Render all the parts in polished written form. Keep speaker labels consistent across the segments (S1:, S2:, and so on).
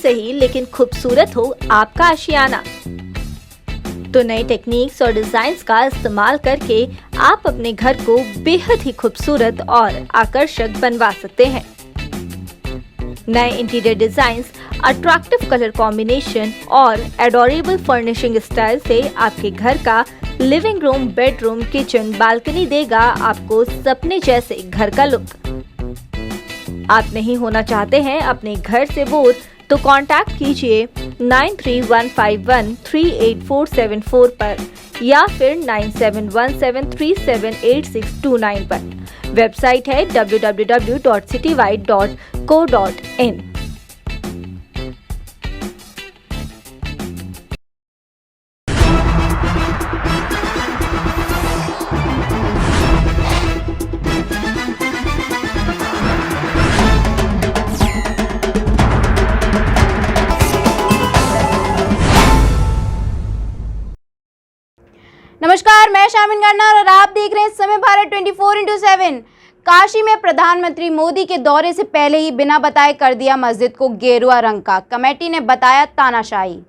S1: सही लेकिन खूबसूरत हो आपका आशियाना। तो नए टेक्निक्स और डिजाइन्स का इस्तेमाल करके आप अपने घर को बेहद ही खूबसूरत और आकर्षक बनवा सकते हैं। नए interior designs, attractive colour combination और एडोरेबल फर्निशिंग स्टाइल से आपके घर का living room, bedroom, kitchen, balcony देगा आपको सपने जैसे घर का लुक। आप नहीं होना चाहते हैं अपने घर से बोर, तो कांटेक्ट कीजिए 9315138474 पर या फिर 9717378629 पर। वेबसाइट है www.citywide.co.in।
S2: नमस्कार, मैं शामिन गर्नार और आप देख रहे हैं समय भारत 24/7। काशी में प्रधानमंत्री मोदी के दौरे से पहले ही बिना बताए कर दिया मस्जिद को गेरुआ रंग का, कमेटी ने बताया तानाशाही।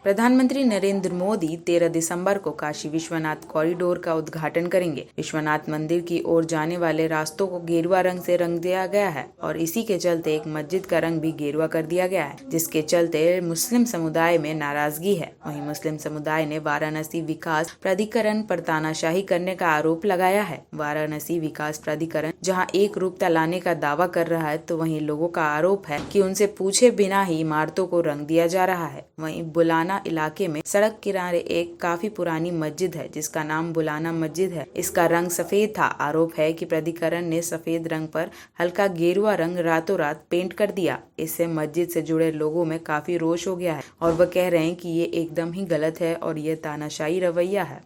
S3: प्रधानमंत्री नरेंद्र मोदी 13 दिसंबर को काशी विश्वनाथ कॉरिडोर का उद्घाटन करेंगे। विश्वनाथ मंदिर की ओर जाने वाले रास्तों को गेरुआ रंग से रंग दिया गया है और इसी के चलते एक मस्जिद का रंग भी गेरुआ कर दिया गया है, जिसके चलते मुस्लिम समुदाय में नाराजगी है। वहीं मुस्लिम समुदाय ने वाराणसी विकास प्राधिकरण पर तानाशाही करने का आरोप लगाया है। वाराणसी विकास प्राधिकरण जहां एक रूपता लाने का दावा कर रहा है, तो वहीं लोगों का आरोप है कि उनसे पूछे बिना ही इमारतों को रंग दिया जा रहा है। वहीं बुलाना इलाके में सड़क किनारे एक काफी पुरानी मस्जिद है जिसका नाम बुलाना मस्जिद है। इसका रंग सफेद था। आरोप है कि प्राधिकरण ने सफेद रंग पर हल्का गेरुआ रंग रातों रात पेंट कर दिया। इससे मस्जिद से जुड़े लोगों में काफी रोष हो गया है और वह कह रहे हैं कि ये एकदम ही गलत है और ये तानाशाही रवैया है।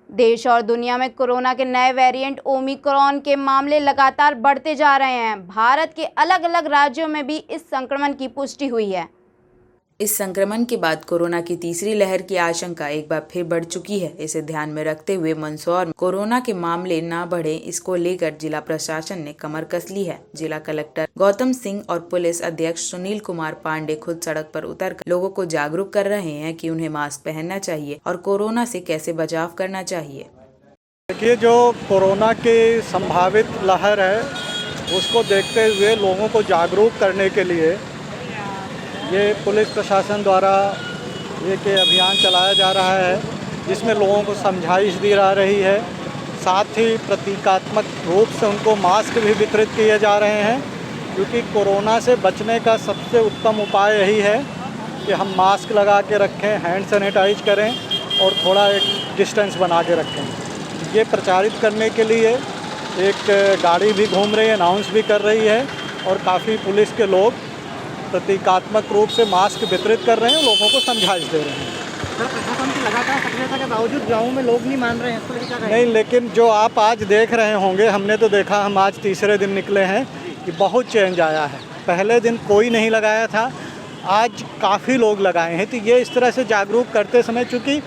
S2: देश और दुनिया में कोरोना के नए वेरिएंट ओमिक्रॉन के मामले लगातार बढ़ते जा रहे हैं। भारत के अलग अलग राज्यों में भी इस संक्रमण की पुष्टि हुई है।
S3: इस संक्रमण के बाद कोरोना की तीसरी लहर की आशंका एक बार फिर बढ़ चुकी है। इसे ध्यान में रखते हुए मंदसौर में कोरोना के मामले न बढ़े, इसको लेकर जिला प्रशासन ने कमर कस ली है। जिला कलेक्टर गौतम सिंह और पुलिस अधीक्षक सुनील कुमार पांडे खुद सड़क पर उतरकर लोगों को जागरूक कर रहे हैं कि उन्हें मास्क पहनना चाहिए और कोरोना से कैसे बचाव करना चाहिए।
S4: देखिए, जो कोरोना की संभावित लहर है उसको देखते हुए लोगों को जागरूक करने के लिए ये पुलिस प्रशासन द्वारा एक अभियान चलाया जा रहा है, जिसमें लोगों को समझाइश दी जा रही है। साथ ही प्रतीकात्मक रूप से उनको मास्क भी वितरित किए जा रहे हैं, क्योंकि कोरोना से बचने का सबसे उत्तम उपाय यही है कि हम मास्क लगा के रखें, हैंड सैनिटाइज करें और थोड़ा एक डिस्टेंस बना के रखें। ये प्रचारित करने के लिए एक गाड़ी भी घूम रही है, अनाउंस भी कर रही है और काफ़ी पुलिस के लोग प्रतीकात्मक रूप से मास्क वितरित कर रहे हैं, लोगों को समझाइश दे रहे हैं।
S5: प्रशासन की लगातार सक्रियता के बावजूद गाँव में लोग नहीं मान रहे हैं, इसको क्या कहें?
S4: नहीं, लेकिन जो आप आज देख रहे होंगे, हमने तो देखा, हम आज तीसरे दिन निकले हैं कि बहुत चेंज आया है। पहले दिन कोई नहीं लगाया था, आज काफ़ी लोग लगाए हैं। तो ये इस तरह से जागरूक करते समय, चूँकि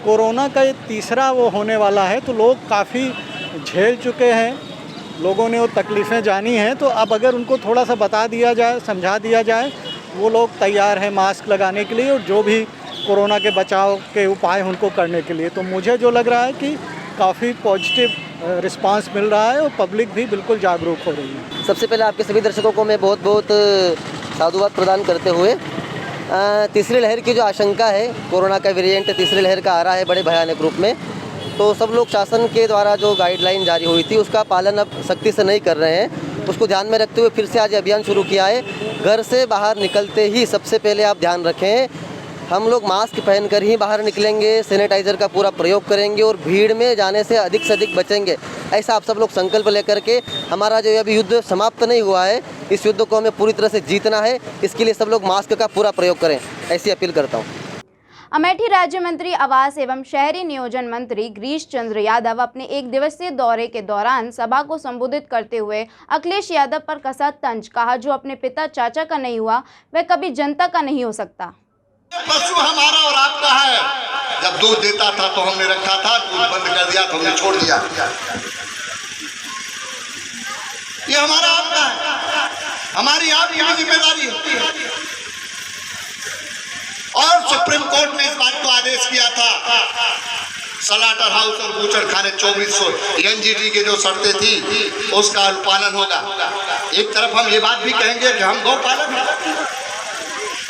S4: कोरोना का ये तीसरा वो होने वाला है, तो लोग काफ़ी झेल चुके हैं, लोगों ने वो तकलीफ़ें जानी हैं। तो अब अगर उनको थोड़ा सा बता दिया जाए, समझा दिया जाए, वो लोग तैयार हैं मास्क लगाने के लिए और जो भी कोरोना के बचाव के उपाय उनको करने के लिए। तो मुझे जो लग रहा है कि काफ़ी पॉजिटिव रिस्पांस मिल रहा है और पब्लिक भी बिल्कुल जागरूक हो रही है।
S6: सबसे पहले आपके सभी दर्शकों को मैं बहुत बहुत साधुवाद प्रदान करते हुए तीसरी लहर की जो आशंका है, कोरोना का वेरिएंट तीसरी लहर का आ रहा है बड़े भयानक रूप में, तो सब लोग शासन के द्वारा जो गाइडलाइन जारी हुई थी उसका पालन अब सख्ती से नहीं कर रहे हैं। उसको ध्यान में रखते हुए फिर से आज अभियान शुरू किया है। घर से बाहर निकलते ही सबसे पहले आप ध्यान रखें, हम लोग मास्क पहनकर ही बाहर निकलेंगे, सैनिटाइज़र का पूरा प्रयोग करेंगे और भीड़ में जाने से अधिक बचेंगे। ऐसा आप सब लोग संकल्प लेकर के, हमारा जो अभी युद्ध समाप्त नहीं हुआ है, इस युद्ध को हमें पूरी तरह से जीतना है। इसके लिए सब लोग मास्क का पूरा प्रयोग करें, ऐसी अपील करता हूँ।
S2: अमेठी राज्य मंत्री आवास एवं शहरी नियोजन मंत्री गिरीश चंद्र यादव अपने एक दिवसीय दौरे के दौरान सभा को संबोधित करते हुए अखिलेश यादव पर कसा तंज। कहा, जो अपने पिता चाचा का नहीं हुआ वह कभी जनता का नहीं हो सकता।
S7: पशु हमारा और आपका है। जब दूध देता था तो हमने रखा था, दूध बंद कर दिया तो हमने छोड़ दिया। ये हमारा आपका है, हमारी आपकी जिम्मेदारी है। और सुप्रीम कोर्ट ने इस बात को आदेश किया था, स्लॉटर हाउस और बूचड़ खाने 2400 एनजीटी के जो शर्तें थी उसका अनुपालन होगा। एक तरफ हम ये बात भी कहेंगे कि हम गौ पालक हैं,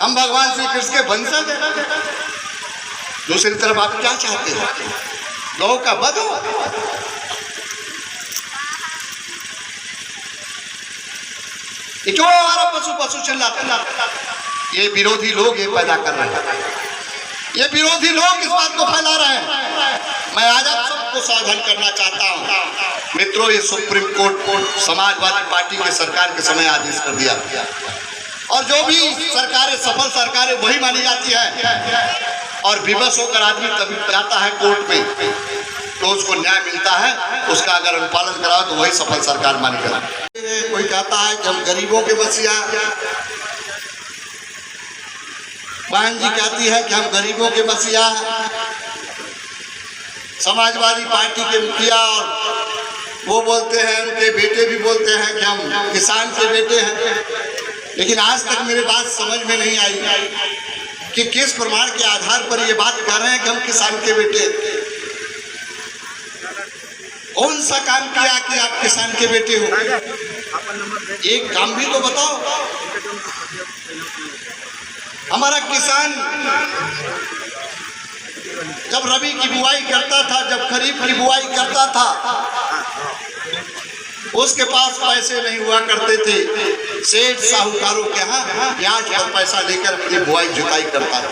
S7: हम भगवान श्री कृष्ण के वंशज हैं, दूसरी तरफ आप क्या चाहते हो, गौ का वध हो। क्यों हमारा पशु चिल्लाता? ये विरोधी लोग ये पैदा कर रहे हैं, ये विरोधी लोग इस बात को फैला रहे हैं। मैं आज आप सबको सावधान करना चाहता हूं मित्रों, ये सुप्रीम कोर्ट समाजवादी पार्टी के सरकार के समय आदेश कर दिया और जो भी सरकारें सफल सरकारें वही मानी जाती है और विवश होकर आदमी तभी जाता है कोर्ट में तो उसको न्याय मिलता है, उसका अगर अनुपालन कराओ तो वही सफल सरकार मानी जाती है। कोई कहता है कि हम गरीबों के मसीहा, बहन जी कहती है कि हम गरीबों के मसीहा, समाजवादी पार्टी के मुखिया और वो बोलते हैं, उनके बेटे भी बोलते हैं कि हम किसान के बेटे हैं। लेकिन आज तक मेरे बात समझ में नहीं आई कि किस प्रमाण के आधार पर ये बात कह रहे हैं कि हम किसान के बेटे। कौन सा काम किया कि आप किसान के बेटे हो? एक काम भी तो बताओ। हमारा किसान जब रबी की बुआई करता था, जब खरीफ की बुआई करता था, उसके पास पैसे नहीं हुआ करते थे। सेठ साहूकारों के यहाँ ब्याज पर पैसा लेकर अपनी बुआई जुताई करता था।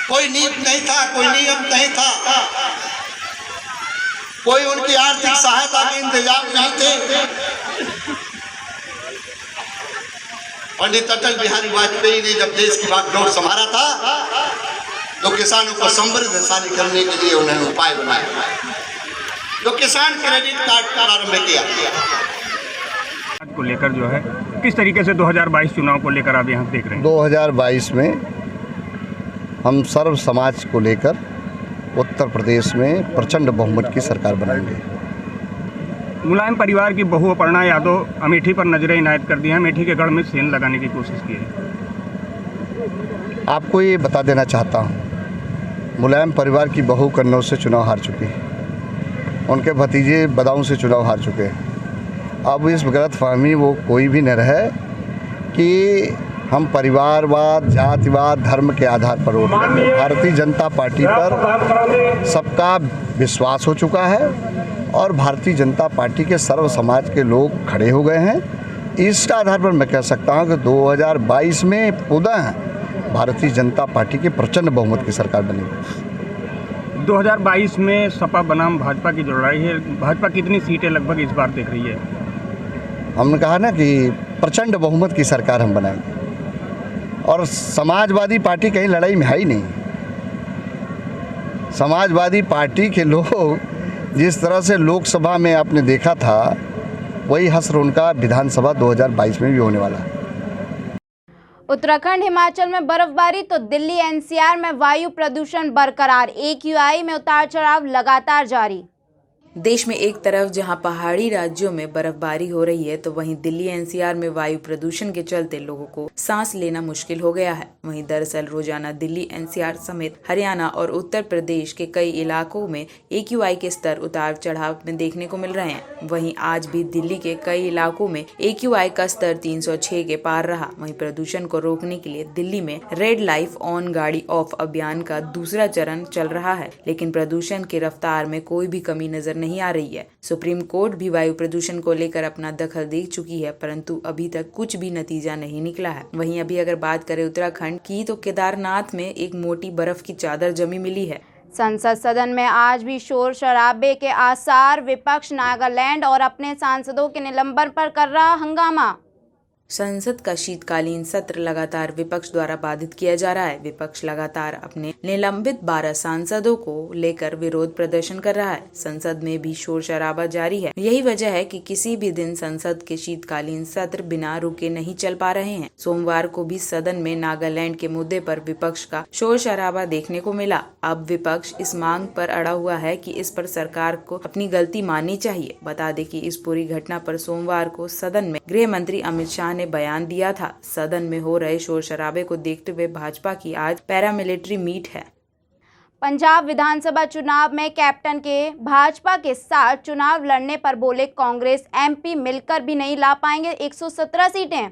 S7: कोई नीति नहीं था, कोई नियम नहीं था, कोई उनकी आर्थिक सहायता के इंतजाम नहीं थे। पंडित अटल बिहारी वाजपेयी ने जब देश की बागडोर संभाला था तो किसानों को समृद्धशाली करने के लिए उन्होंने उपाय बनाए, तो किसान क्रेडिट कार्ड प्रारंभ किया।
S8: को लेकर जो है किस तरीके से 2022 चुनाव को लेकर आप यहाँ देख रहे हैं?
S9: 2022 में हम सर्व समाज को लेकर उत्तर प्रदेश में प्रचंड बहुमत की सरकार बनाएंगे।
S8: मुलायम परिवार की बहू अपर्णा यादव अमेठी पर नजरें इनायत कर दी हैं, अमेठी के गढ़ में सेंध लगाने की कोशिश की है।
S9: आपको ये बता देना चाहता हूँ, मुलायम परिवार की बहू कन्नौज से चुनाव हार चुकी है, उनके भतीजे बदाऊं से चुनाव हार चुके हैं। अब इस गलतफहमी वो कोई भी न रहे कि हम परिवारवाद, जातिवाद, धर्म के आधार पर वोट करेंगे। भारतीय जनता पार्टी पर सबका विश्वास हो चुका है और भारतीय जनता पार्टी के सर्व समाज के लोग खड़े हो गए हैं। इसका आधार पर मैं कह सकता हूं कि 2022 में पुनः भारतीय जनता पार्टी के प्रचंड बहुमत की सरकार बनेगी।
S8: 2022 में सपा बनाम भाजपा की जो लड़ाई है, भाजपा कितनी सीटें लगभग इस बार देख रही है?
S9: हमने कहा ना कि प्रचंड बहुमत की सरकार हम बनाएंगे और समाजवादी पार्टी कहीं लड़ाई में है ही नहीं। समाजवादी पार्टी के लोग जिस तरह से लोकसभा में आपने देखा था, वही हश्र उनका विधानसभा 2022 में भी होने वाला है।
S2: उत्तराखंड हिमाचल में बर्फबारी तो दिल्ली एनसीआर में वायु प्रदूषण बरकरार, AQI में उतार चढ़ाव लगातार जारी।
S3: देश में एक तरफ जहां पहाड़ी राज्यों में बर्फबारी हो रही है तो वहीं दिल्ली एनसीआर में वायु प्रदूषण के चलते लोगों को सांस लेना मुश्किल हो गया है। वहीं दरअसल रोजाना दिल्ली एनसीआर समेत हरियाणा और उत्तर प्रदेश के कई इलाकों में AQI के स्तर उतार चढ़ाव में देखने को मिल रहे हैं। वहीं आज भी दिल्ली के कई इलाकों में AQI का स्तर 306 के पार रहा। वहीं प्रदूषण को रोकने के लिए दिल्ली में रेड लाइफ ऑन गाड़ी ऑफ अभियान का दूसरा चरण चल रहा है, लेकिन प्रदूषण की रफ्तार में कोई भी कमी नजर नहीं आ रही है। सुप्रीम कोर्ट भी वायु प्रदूषण को लेकर अपना दखल दे चुकी है, परंतु अभी तक कुछ भी नतीजा नहीं निकला है। वहीं अभी अगर बात करें उत्तराखंड की तो केदारनाथ में एक मोटी बर्फ की चादर जमी मिली है।
S2: संसद सदन में आज भी शोर शराबे के आसार, विपक्ष नागालैंड और अपने सांसदों के निलंबन पर कर रहा हंगामा।
S3: संसद का शीतकालीन सत्र लगातार विपक्ष द्वारा बाधित किया जा रहा है। विपक्ष लगातार अपने निलंबित 12 सांसदों को लेकर विरोध प्रदर्शन कर रहा है। संसद में भी शोर शराबा जारी है। यही वजह है कि किसी भी दिन संसद के शीतकालीन सत्र बिना रुके नहीं चल पा रहे हैं। सोमवार को भी सदन में नागालैंड के मुद्दे पर विपक्ष का शोर शराबा देखने को मिला। अब विपक्ष इस मांग पर अड़ा हुआ है कि इस पर सरकार को अपनी गलती माननी चाहिए। बता दें कि इस पूरी घटना पर सोमवार को सदन में गृह मंत्री अमित शाह ने बयान दिया था। सदन में हो रहे शोर शराबे को देखते हुए भाजपा की आज पैरामिलिट्री मीट है।
S2: पंजाब विधानसभा चुनाव में कैप्टन के भाजपा के साथ चुनाव लड़ने पर बोले कांग्रेस एमपी मिलकर भी नहीं ला पाएंगे 117 सीटें।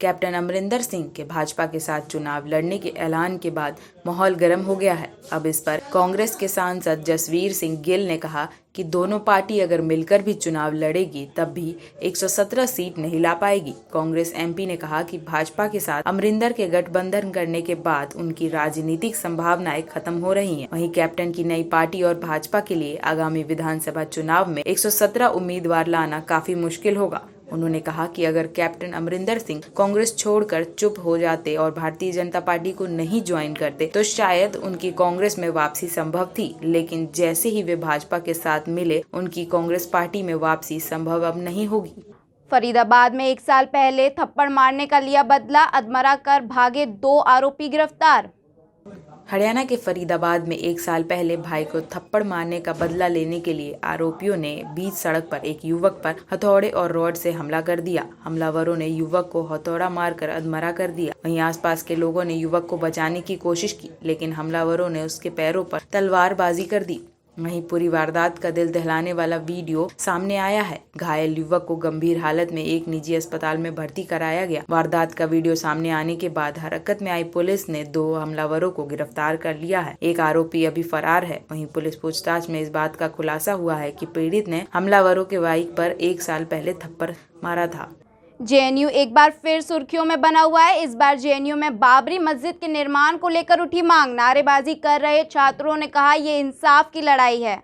S3: कैप्टन अमरिंदर सिंह के भाजपा के साथ चुनाव लड़ने के ऐलान के बाद माहौल गर्म हो गया है। अब इस पर कांग्रेस के सांसद जसवीर सिंह गिल ने कहा कि दोनों पार्टी अगर मिलकर भी चुनाव लड़ेगी तब भी 117 सीट नहीं ला पाएगी। कांग्रेस एमपी ने कहा कि भाजपा के साथ अमरिंदर के गठबंधन करने के बाद उनकी राजनीतिक संभावनाएं खत्म हो रही हैं। वहीं कैप्टन की नई पार्टी और भाजपा के लिए आगामी विधानसभा चुनाव में 117 उम्मीदवार लाना काफी मुश्किल होगा। उन्होंने कहा कि अगर कैप्टन अमरिंदर सिंह कांग्रेस छोड़कर चुप हो जाते और भारतीय जनता पार्टी को नहीं ज्वाइन करते तो शायद उनकी कांग्रेस में वापसी संभव थी, लेकिन जैसे ही वे भाजपा के साथ मिले उनकी कांग्रेस पार्टी में वापसी संभव अब नहीं होगी।
S2: फरीदाबाद में 1 साल पहले थप्पड़ मारने का लिया बदला, अधमरा कर भागे 2 आरोपी गिरफ्तार।
S3: हरियाणा के फरीदाबाद में 1 साल पहले भाई को थप्पड़ मारने का बदला लेने के लिए आरोपियों ने बीच सड़क पर एक युवक पर हथौड़े और रॉड से हमला कर दिया। हमलावरों ने युवक को हथौड़ा मारकर अधमरा कर दिया। वहीं आसपास के लोगों ने युवक को बचाने की कोशिश की, लेकिन हमलावरों ने उसके पैरों पर तलवारबाजी कर दी। वहीं पूरी वारदात का दिल दहलाने वाला वीडियो सामने आया है। घायल युवक को गंभीर हालत में एक निजी अस्पताल में भर्ती कराया गया। वारदात का वीडियो सामने आने के बाद हरकत में आई पुलिस ने 2 हमलावरों को गिरफ्तार कर लिया है। एक आरोपी अभी फरार है। वहीं पुलिस पूछताछ में इस बात का खुलासा हुआ है कि पीड़ित ने हमलावरों के बाइक पर 1 साल पहले थप्पड़ मारा था।
S2: जेएनयू एक बार फिर सुर्खियों में बना हुआ है। इस बार जेएनयू में बाबरी मस्जिद के निर्माण को लेकर उठी मांग। नारेबाजी कर रहे छात्रों ने कहा ये इंसाफ की लड़ाई है।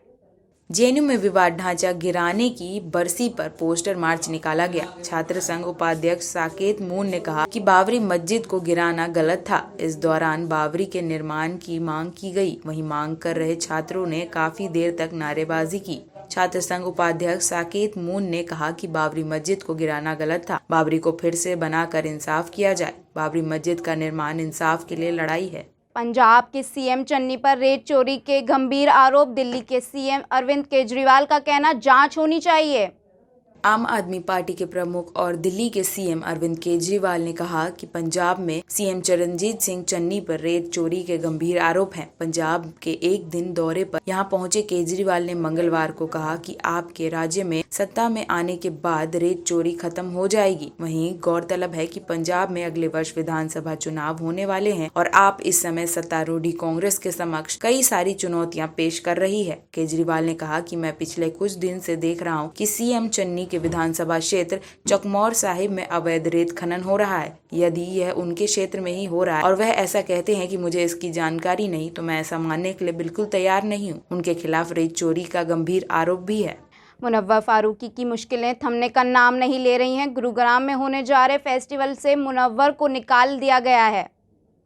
S3: जेएनयू में विवाद ढांचा गिराने की बरसी पर पोस्टर मार्च निकाला गया। छात्र संघ उपाध्यक्ष साकेत मून ने कहा कि बाबरी मस्जिद को गिराना गलत था। इस दौरान बाबरी के निर्माण की मांग की गई। वहीं मांग कर रहे छात्रों ने काफी देर तक नारेबाजी की। छात्र संघ उपाध्यक्ष साकेत मून ने कहा कि बाबरी मस्जिद को गिराना गलत था। बाबरी को फिर से बनाकर इंसाफ किया जाए। बाबरी मस्जिद का निर्माण इंसाफ के लिए लड़ाई है।
S2: पंजाब के सीएम चन्नी पर रेत चोरी के गंभीर आरोप। दिल्ली के सीएम अरविंद केजरीवाल का कहना जांच होनी चाहिए।
S3: आम आदमी पार्टी के प्रमुख और दिल्ली के सीएम अरविंद केजरीवाल ने कहा कि पंजाब में सीएम चरणजीत सिंह चन्नी पर रेत चोरी के गंभीर आरोप हैं। पंजाब के एक दिन दौरे पर यहां पहुंचे केजरीवाल ने मंगलवार को कहा कि आपके राज्य में सत्ता में आने के बाद रेत चोरी खत्म हो जाएगी। वहीं गौरतलब है कि पंजाब में अगले वर्ष विधानसभा चुनाव होने वाले हैं और आप इस समय सत्तारूढ़ी कांग्रेस के समक्ष कई सारी चुनौतियां पेश कर रही है। केजरीवाल ने कहा कि मैं पिछले कुछ दिन से देख रहा हूं कि सीएम चन्नी के विधानसभा क्षेत्र चकमौर साहिब में अवैध रेत खनन हो रहा है। यदि यह उनके क्षेत्र में ही हो रहा है और वह ऐसा कहते हैं कि मुझे इसकी जानकारी नहीं, तो मैं ऐसा मानने के लिए बिल्कुल तैयार नहीं हूं। उनके खिलाफ रेत चोरी का गंभीर आरोप भी है।
S2: मुनव्वर फारूकी की मुश्किलें थमने का नाम नहीं ले रही हैं। गुरुग्राम में होने जा रहे फेस्टिवल से मुनव्वर को निकाल दिया गया है।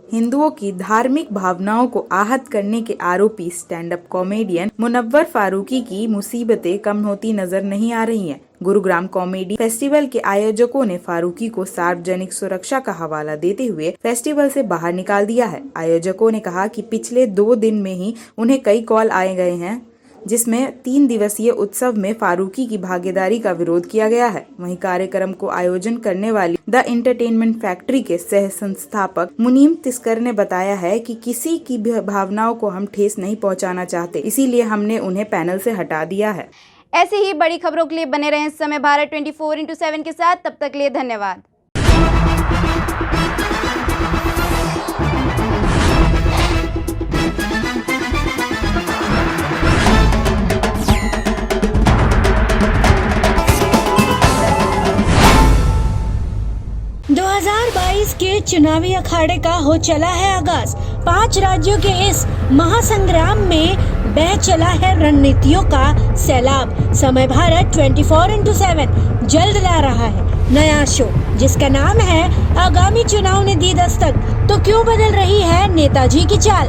S3: हिंदुओं की धार्मिक भावनाओं को आहत करने के आरोपी stand up comedian Munawar Faruqui की मुसीबतें कम होती नजर नहीं आ रही हैं। गुरुग्राम कॉमेडी फेस्टिवल के आयोजकों ने फारूकी को सार्वजनिक सुरक्षा का हवाला देते हुए फेस्टिवल से बाहर निकाल दिया है। आयोजकों ने कहा कि पिछले 2 दिन में ही उन्हें कई कॉल आए गए हैं, जिसमें 3 दिवसीय उत्सव में फारूकी की भागीदारी का विरोध किया गया है। वहीं कार्यक्रम को आयोजन करने वाली द एंटरटेनमेंट फैक्ट्री के सह संस्थापक मुनीम तिस्कर ने बताया है कि किसी की भावनाओं को हम ठेस नहीं पहुंचाना चाहते, इसीलिए हमने उन्हें पैनल से हटा दिया है।
S2: ऐसी ही बड़ी खबरों के लिए बने रहें इस समय भारत 24/7 के साथ। तब तक लिए धन्यवाद।
S10: 2022 के चुनावी अखाड़े का हो चला है आगाज। 5 राज्यों के इस महासंग्राम में बह चला है रणनीतियों का सैलाब। समय भारत 24/7 जल्द ला रहा है नया शो, जिसका नाम है आगामी चुनाव ने दी दस्तक। तो क्यों बदल रही है नेताजी की चाल।